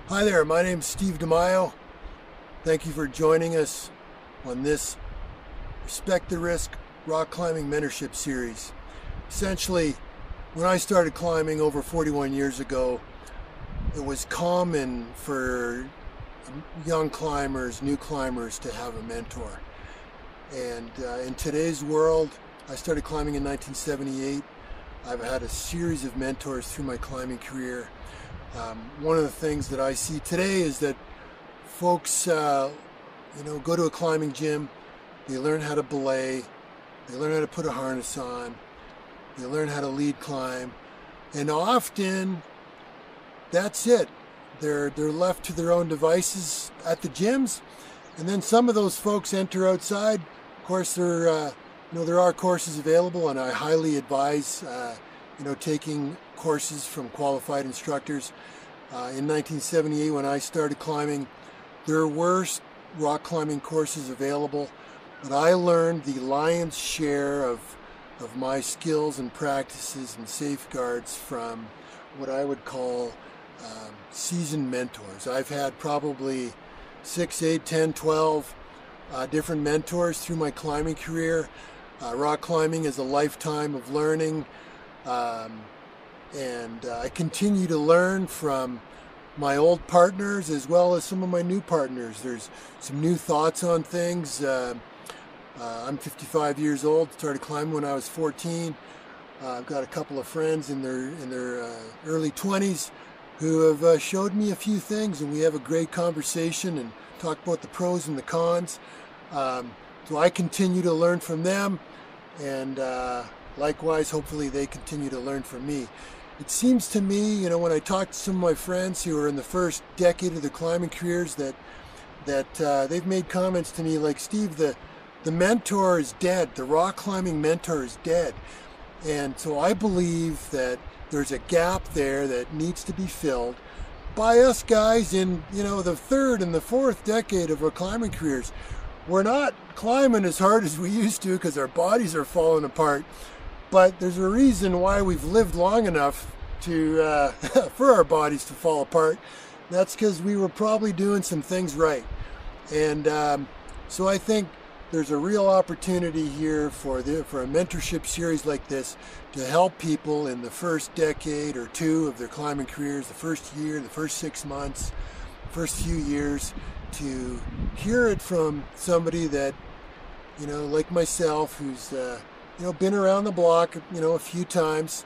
Hi there, my name's Steve De Maio. Thank you for joining us on this Respect the Risk rock climbing mentorship series. Essentially, when I started climbing over 41 years ago, it was common for young climbers, new climbers, to have a mentor. And in today's world, I started climbing in 1978. I've had a series of mentors through my climbing career. One of the things that I see today is that folks, go to a climbing gym, they learn how to belay, they learn how to put a harness on, they learn how to lead climb, and often that's it. They're left to their own devices at the gyms, and then some of those folks enter outside. Of course, there are courses available, and I highly advise taking courses from qualified instructors. In 1978, when I started climbing, there were rock climbing courses available, but I learned the lion's share of my skills and practices and safeguards from what I would call seasoned mentors. I've had probably 6, 8, 10, 12 different mentors through my climbing career. Rock climbing is a lifetime of learning. And I continue to learn from my old partners as well as some of my new partners. There's some new thoughts on things. I'm 55 years old, started climbing when I was 14. I've got a couple of friends in their early 20s who have showed me a few things, and we have a great conversation and talk about the pros and the cons. So I continue to learn from them, and likewise, hopefully they continue to learn from me. It seems to me, when I talk to some of my friends who are in the first decade of their climbing careers, that they've made comments to me like, Steve, the mentor is dead. The rock climbing mentor is dead. And so I believe that there's a gap there that needs to be filled by us guys in, the third and the fourth decade of our climbing careers. We're not climbing as hard as we used to because our bodies are falling apart. But there's a reason why we've lived long enough to for our bodies to fall apart. That's because we were probably doing some things right. And so I think there's a real opportunity here for a mentorship series like this to help people in the first decade or two of their climbing careers, the first year, the first 6 months, first few years, to hear it from somebody that, like myself, who's been around the block, a few times,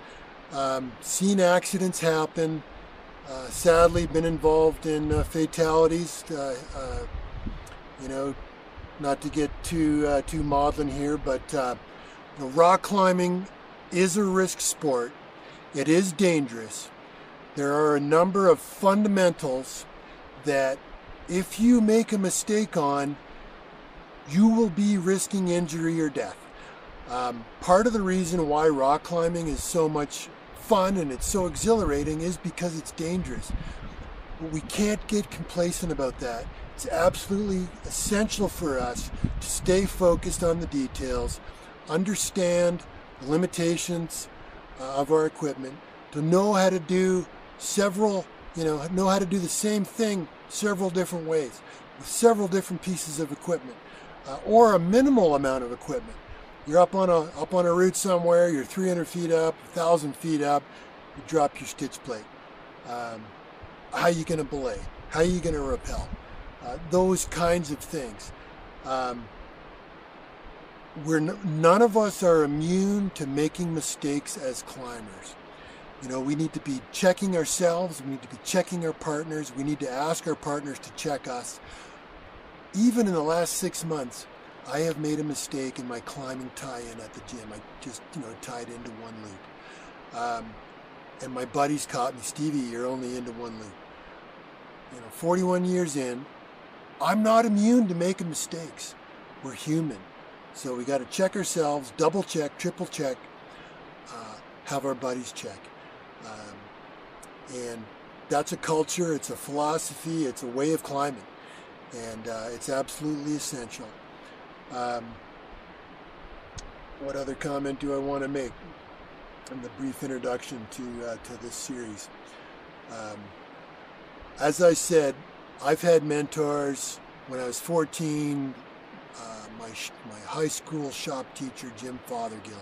seen accidents happen, sadly been involved in fatalities, not to get too maudlin here, but rock climbing is a risk sport. It is dangerous. There are a number of fundamentals that if you make a mistake on, you will be risking injury or death. Part of the reason why rock climbing is so much fun and it's so exhilarating is because it's dangerous. But we can't get complacent about that. It's absolutely essential for us to stay focused on the details, understand the limitations of our equipment, to know how to do know how to do the same thing several different ways, with several different pieces of equipment, or a minimal amount of equipment. You're up on a route somewhere, you're 300 feet up, 1,000 feet up, you drop your stitch plate. How are you going to belay? How are you going to rappel? Those kinds of things. None of us are immune to making mistakes as climbers. We need to be checking ourselves, we need to be checking our partners, we need to ask our partners to check us. Even in the last 6 months, I have made a mistake in my climbing tie-in at the gym. I just, tied into one loop. And my buddies caught me, Stevie, you're only into one loop. 41 years in, I'm not immune to making mistakes. We're human. So we got to check ourselves, double check, triple check, have our buddies check. And that's a culture, it's a philosophy, it's a way of climbing. And it's absolutely essential. What other comment do I want to make in the brief introduction to this series? As I said, I've had mentors. When I was 14, my high school shop teacher, Jim Fothergill,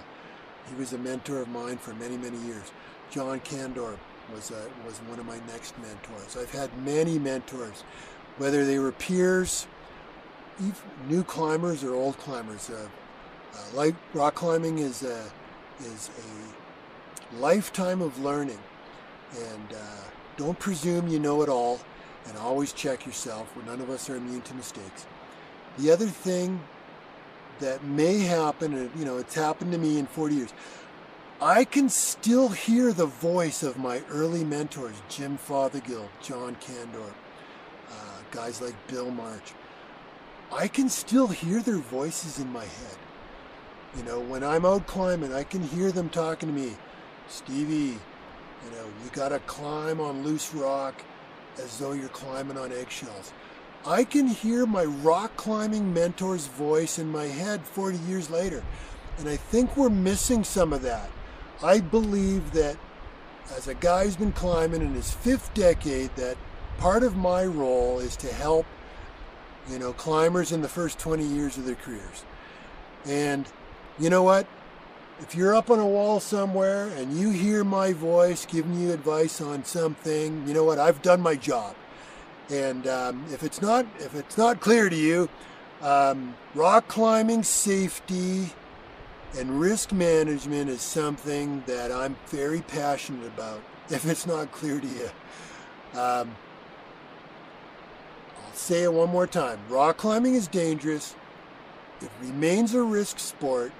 he was a mentor of mine for many, many years. John Candor was one of my next mentors. I've had many mentors, whether they were peers, new climbers or old climbers. Like rock climbing is a lifetime of learning, and don't presume you know it all, and always check yourself. None of us are immune to mistakes. The other thing that may happen, and it's happened to me in 40 years, I can still hear the voice of my early mentors, Jim Fothergill, John Candor, guys like Bill March. I can still hear their voices in my head. When I'm out climbing, I can hear them talking to me. Stevie, you gotta climb on loose rock as though you're climbing on eggshells. I can hear my rock climbing mentor's voice in my head 40 years later. And I think we're missing some of that. I believe that as a guy who's been climbing in his 5th decade, that part of my role is to help, climbers in the first 20 years of their careers. And you know what? If you're up on a wall somewhere and you hear my voice giving you advice on something, you know what? I've done my job. And if it's not clear to you, rock climbing safety and risk management is something that I'm very passionate about. If it's not clear to you, I'll say it one more time. Rock climbing is dangerous. It remains a risk sport.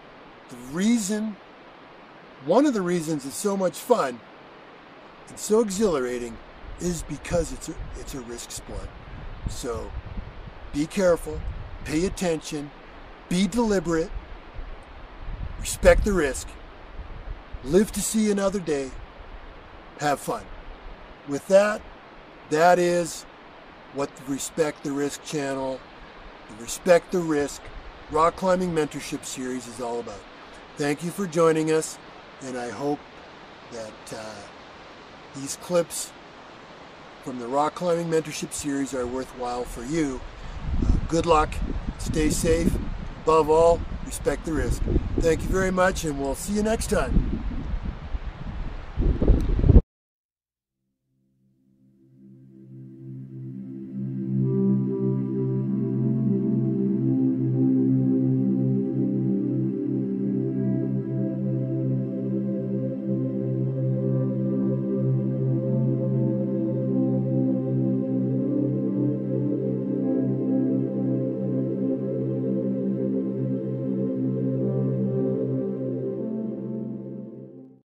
One of the reasons it's so much fun and so exhilarating is because it's a risk sport. So be careful, pay attention, be deliberate, respect the risk, live to see another day, have fun. With that is what the Respect the Risk channel, the Respect the Risk Rock Climbing Mentorship Series is all about. Thank you for joining us, and I hope that these clips from the Rock Climbing Mentorship Series are worthwhile for you. Good luck, stay safe, above all, respect the risk. Thank you very much, and we'll see you next time.